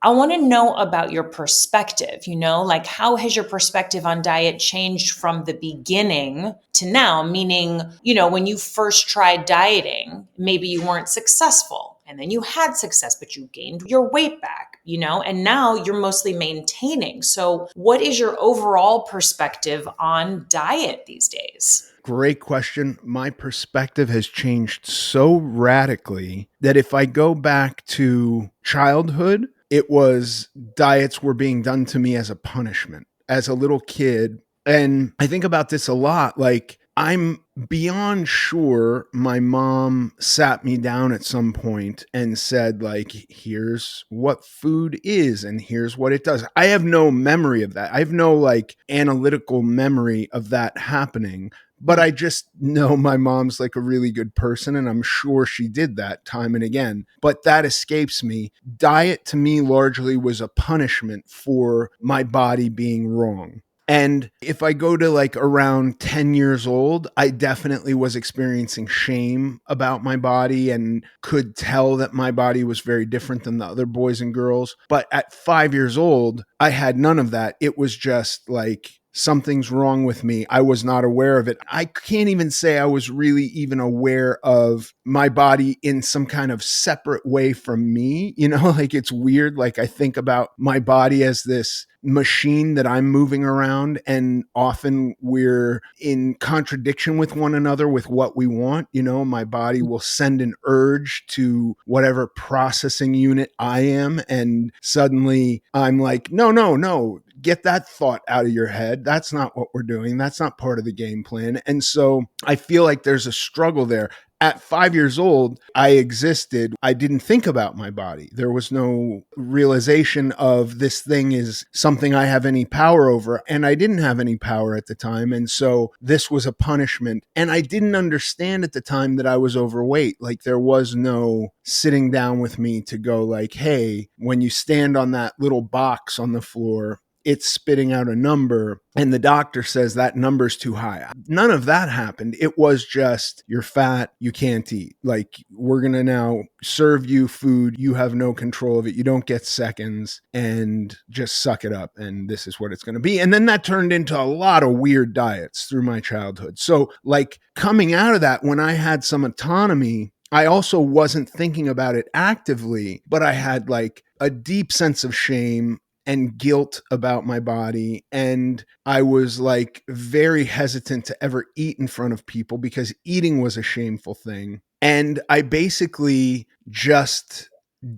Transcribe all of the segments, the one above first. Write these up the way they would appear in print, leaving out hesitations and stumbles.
I want to know about your perspective, like how has your perspective on diet changed from the beginning to now? Meaning, when you first tried dieting, maybe you weren't successful and then you had success, but you gained your weight back, and now you're mostly maintaining. So, what is your overall perspective on diet these days? Great question. My perspective has changed so radically that if I go back to childhood, it was diets were being done to me as a punishment as a little kid. And I think about this a lot. Like, I'm beyond sure my mom sat me down at some point and said, like, here's what food is and here's what it does. I have no memory of that. I have no like analytical memory of that happening. But I just know my mom's like a really good person, and I'm sure she did that time and again. But that escapes me. Diet to me largely was a punishment for my body being wrong. And if I go to like around 10 years old, I definitely was experiencing shame about my body and could tell that my body was very different than the other boys and girls. But at 5 years old, I had none of that. It was just like, something's wrong with me. I was not aware of it. I can't even say I was really even aware of my body in some kind of separate way from me. Like it's weird. Like I think about my body as this machine that I'm moving around, and often we're in contradiction with one another with what we want. My body will send an urge to whatever processing unit I am, and suddenly I'm like, no, get that thought out of your head. That's not what we're doing. That's not part of the game plan. And so I feel like there's a struggle there. At 5 years old, I existed. I didn't think about my body. There was no realization of this thing is something I have any power over. And I didn't have any power at the time. And so this was a punishment. And I didn't understand at the time that I was overweight. Like there was no sitting down with me to go like, hey, when you stand on that little box on the floor, it's spitting out a number and the doctor says that number's too high. None of that happened. It was just, you're fat, you can't eat. Like, we're going to now serve you food. You have no control of it. You don't get seconds, and just suck it up. And this is what it's going to be. And then that turned into a lot of weird diets through my childhood. So like coming out of that, when I had some autonomy, I also wasn't thinking about it actively, but I had like a deep sense of shame and guilt about my body. And I was like very hesitant to ever eat in front of people because eating was a shameful thing. And I basically just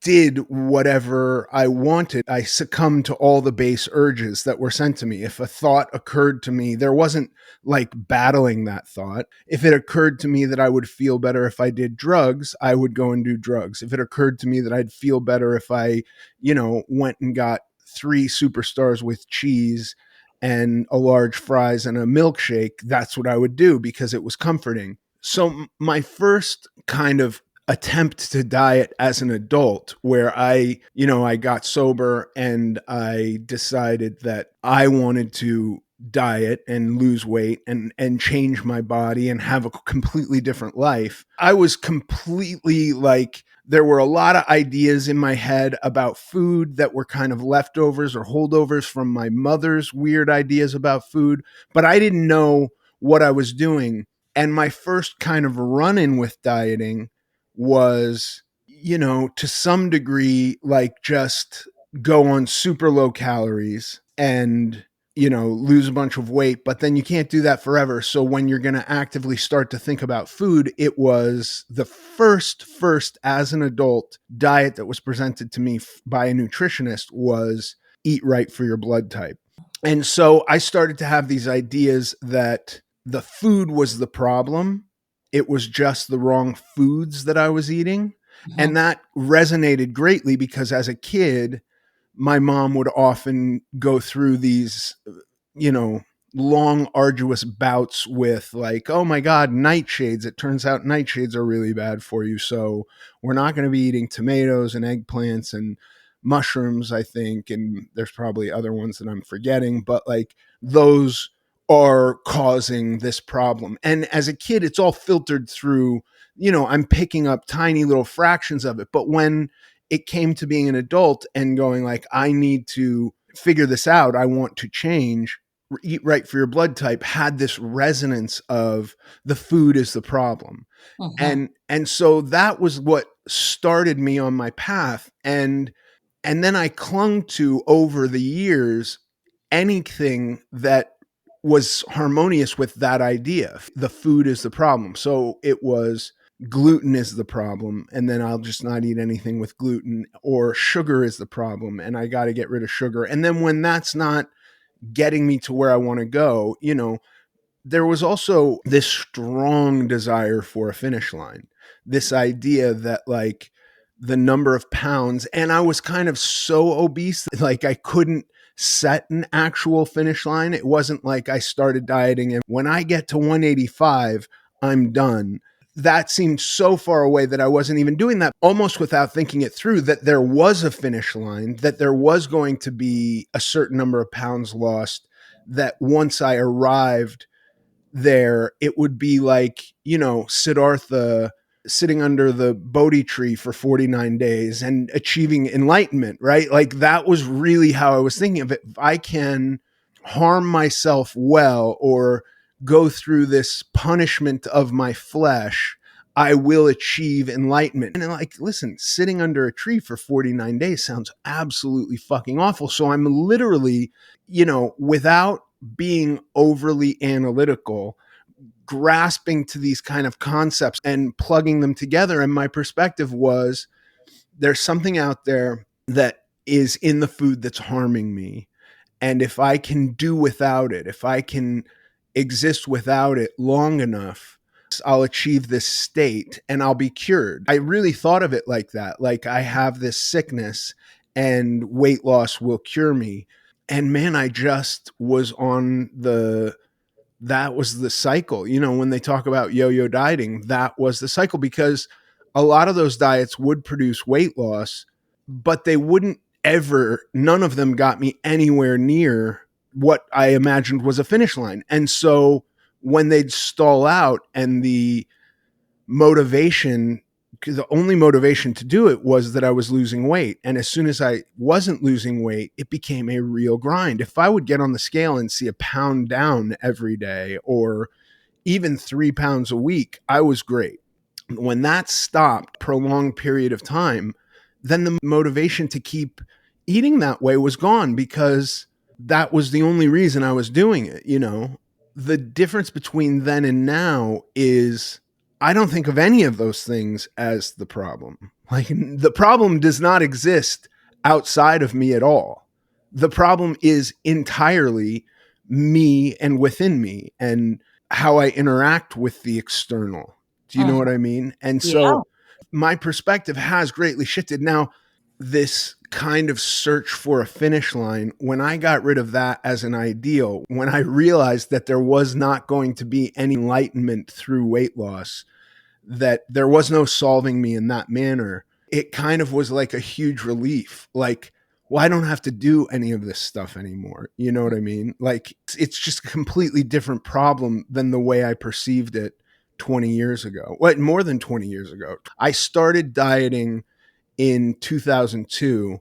did whatever I wanted. I succumbed to all the base urges that were sent to me. If a thought occurred to me, there wasn't like battling that thought. If it occurred to me that I would feel better if I did drugs, I would go and do drugs. If it occurred to me that I'd feel better if I, went and got 3 superstars with cheese and a large fries and a milkshake, that's what I would do because it was comforting. So my first kind of attempt to diet as an adult, where I got sober and I decided that I wanted to diet and lose weight and change my body and have a completely different life. I was completely like, there were a lot of ideas in my head about food that were kind of leftovers or holdovers from my mother's weird ideas about food, but I didn't know what I was doing. And my first kind of run-in with dieting was, to some degree, like just go on super low calories and lose a bunch of weight, but then you can't do that forever. So when you're going to actively start to think about food, it was the first as an adult diet that was presented to me by a nutritionist was eat right for your blood type. And so I started to have these ideas that the food was the problem. It was just the wrong foods that I was eating. Mm-hmm. And that resonated greatly because as a kid, my mom would often go through these, long, arduous bouts with like, oh my God, nightshades. It turns out nightshades are really bad for you. So we're not going to be eating tomatoes and eggplants and mushrooms, I think. And there's probably other ones that I'm forgetting, but like those are causing this problem. And as a kid, it's all filtered through, I'm picking up tiny little fractions of it. But when it came to being an adult and going like, I need to figure this out. I want to change. Eat right for your blood type had this resonance of the food is the problem. Mhm. And so that was what started me on my path. And then I clung to over the years anything that was harmonious with that idea. The food is the problem. So it was gluten is the problem, and then I'll just not eat anything with gluten, or sugar is the problem and I got to get rid of sugar. And then when that's not getting me to where I want to go, there was also this strong desire for a finish line. This idea that like the number of pounds, and I was kind of so obese, like I couldn't set an actual finish line. It wasn't like I started dieting and when I get to 185, I'm done. That seemed so far away that I wasn't even doing that, almost without thinking it through, that there was a finish line, that there was going to be a certain number of pounds lost, that once I arrived there, it would be like, Siddhartha sitting under the Bodhi tree for 49 days and achieving enlightenment, right? Like that was really how I was thinking of it. If I can harm myself well or go through this punishment of my flesh, I will achieve enlightenment. And like, listen, sitting under a tree for 49 days sounds absolutely fucking awful. So I'm literally, without being overly analytical, grasping to these kind of concepts and plugging them together. And my perspective was there's something out there that is in the food that's harming me. And if I can do without it, if I can exist without it long enough, I'll achieve this state and I'll be cured. I really thought of it like that. Like I have this sickness and weight loss will cure me. And man, I just was on that was the cycle. When they talk about yo-yo dieting, that was the cycle, because a lot of those diets would produce weight loss, but they wouldn't ever, none of them got me anywhere near what I imagined was a finish line. And so when they'd stall out and motivation, the only motivation to do it was that I was losing weight. And as soon as I wasn't losing weight, it became a real grind. If I would get on the scale and see a pound down every day or even 3 pounds a week, I was great. When that stopped, prolonged period of time, then the motivation to keep eating that way was gone, because that was the only reason I was doing it. The difference between then and now is I don't think of any of those things as the problem. Like the problem does not exist outside of me at all. The problem is entirely me and within me and how I interact with the external. Do you know what Mhm. I mean? And Yeah. so my perspective has greatly shifted. Now, this kind of search for a finish line, when I got rid of that as an ideal, when I realized that there was not going to be any enlightenment through weight loss, that there was no solving me in that manner, it kind of was like a huge relief. Like, well, I don't have to do any of this stuff anymore. You know what I mean? Like, it's just a completely different problem than the way I perceived it 20 years ago. What, more than 20 years ago? I started dieting in 2002,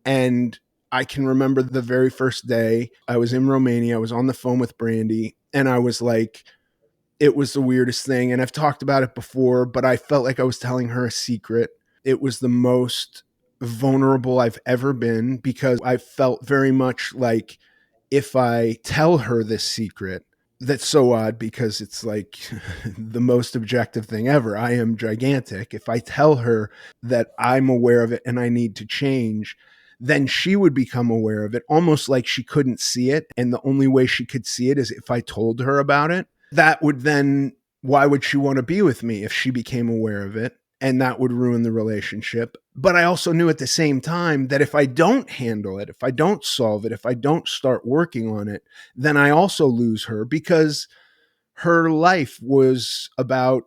and I can remember the very first day I was in Romania. I was on the phone with Brandy, and I was like, it was the weirdest thing. And I've talked about it before, but I felt like I was telling her a secret. It was the most vulnerable I've ever been, because I felt very much like if I tell her this secret, that's so odd because it's like the most objective thing ever. I am gigantic. If I tell her that I'm aware of it and I need to change, then she would become aware of it, almost like she couldn't see it. And the only way she could see it is if I told her about it. That would then, why would she want to be with me if she became aware of it? And that would ruin the relationship. But I also knew at the same time that if I don't handle it, if I don't solve it, if I don't start working on it, then I also lose her, because her life was about,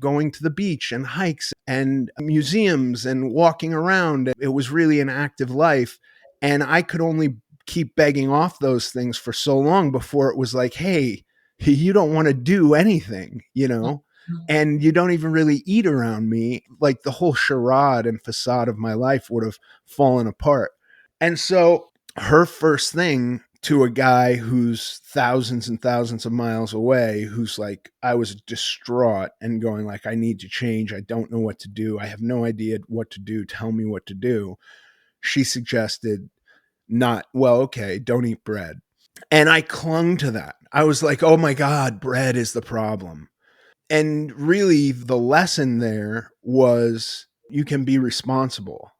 going to the beach and hikes and museums and walking around. It was really an active life. And I could only keep begging off those things for so long before it was like, hey, you don't want to do anything. and you don't even really eat around me, like the whole charade and facade of my life would have fallen apart. And so her first thing to a guy who's thousands and thousands of miles away, who's like, I was distraught and going like, I need to change. I don't know what to do. I have no idea what to do. Tell me what to do. She suggested not, well, okay, don't eat bread. And I clung to that. I was like, oh my God, bread is the problem. And really, the lesson there was you can be responsible.